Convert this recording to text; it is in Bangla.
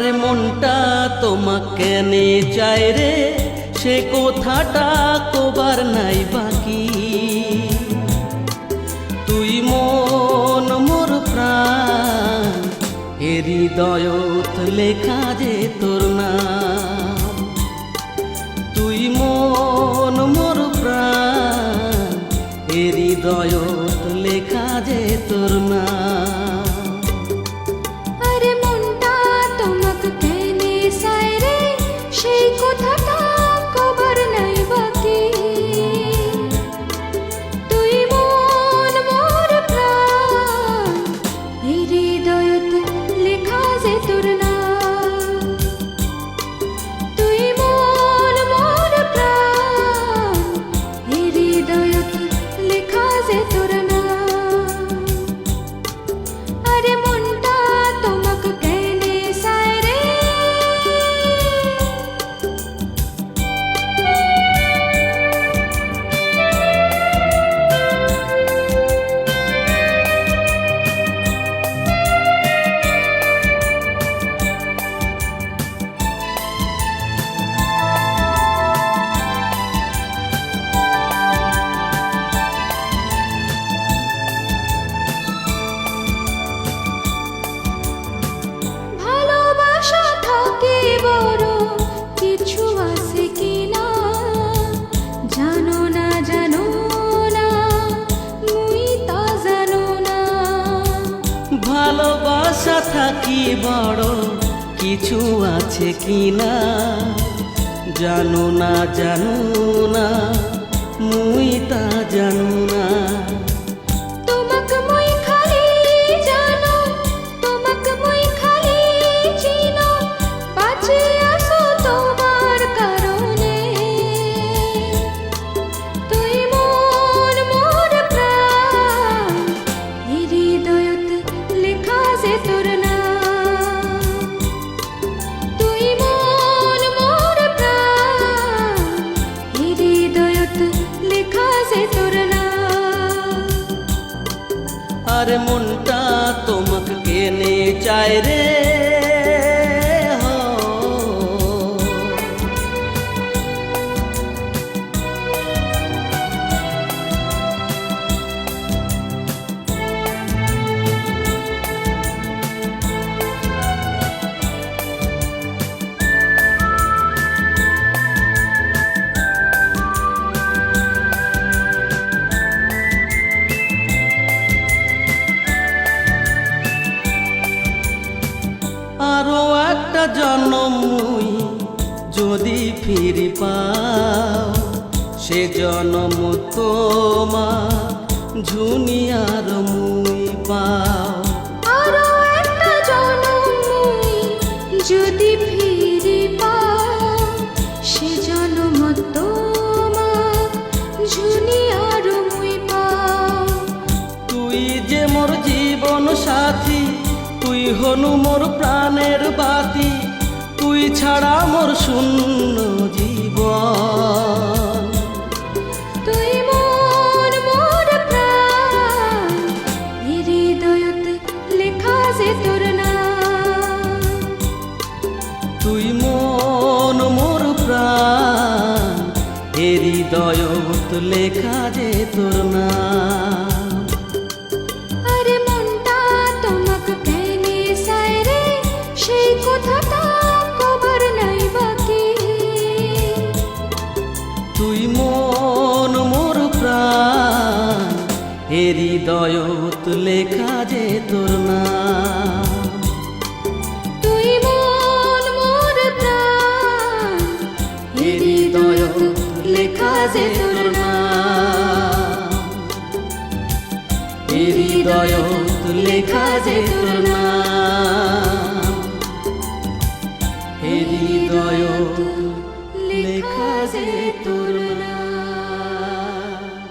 আরে মনটা তোমাকে নে চায় রে, সে কথাটা কবার নাই বাকি। তুই মন মোর প্রাণ, এ হৃদয়ত লেখা যে তোর নাম। তুই মন মোর প্রাণ, এ হৃদয়ত লেখা যে তোর নাম। সেই কথাটা কবার নাই বাকি। তুই মন মোর প্রাণ, এই হৃদয়ত লেখা যে তোর নাম। তুই মন মোর প্রাণ, এই হৃদয়ত লেখা যে তোর নাম। আরে মনটা তোমাকে কেনে চায় রে। কিছু আছে কিনা জানো না, জানো না, মুই তা জানো না। ভালোবাসা থাকি বড় কিছু আছে কিনা জানো না, জানো না, মুই তা জানো না। তোমাকে মুই খালি জানো, তোমাকে মুই খালি চিনো, বাঁচে আসো তোমার কারণে। তুই মন মোর প্রাণ, এই হৃদয়ত লেখা যে তোর নাম। তুই মন মোর প্রাণ, এই হৃদয়ত লেখা যে তোর নাম। আরে মনটা তোমাকে কেনে চায় রে। আরো একটা জন্ম মুই যদি ফিরি পাও, সে জন্ম তোমার ঝুনিয়ার মুই পাও। আরো একটা জনম মুই যদি ফিরে পাও, সে জনম তোমার ঝুনিয়ার মুই পাও। তুই যে মোর জীবন সাথী, তুই হনু মোর প্রাণের বাতি, তুই ছাড়া মোর শূন্য জীবন। তুই মন মোর প্রাণ, এই হৃদয়ত লেখা যে তোর নাম। তুই মন মোর প্রাণ, এ হৃদয়ত লেখা যে তোর নাম। আরে মনটা তোমাকে কেনে চায় রে, সেই কথাটা কবার নাই বাকি। তুই মন মোর প্রাণ, এ হৃদয়ত লেখা যে তোর নাম। তুই মন মোর প্রাণ, এ হৃদয়ত লেখা যে তোর নাম। এ হৃদয়ত লেখা যে তোর নাম। এ হৃদয়ত লেখা যে তোর নাম।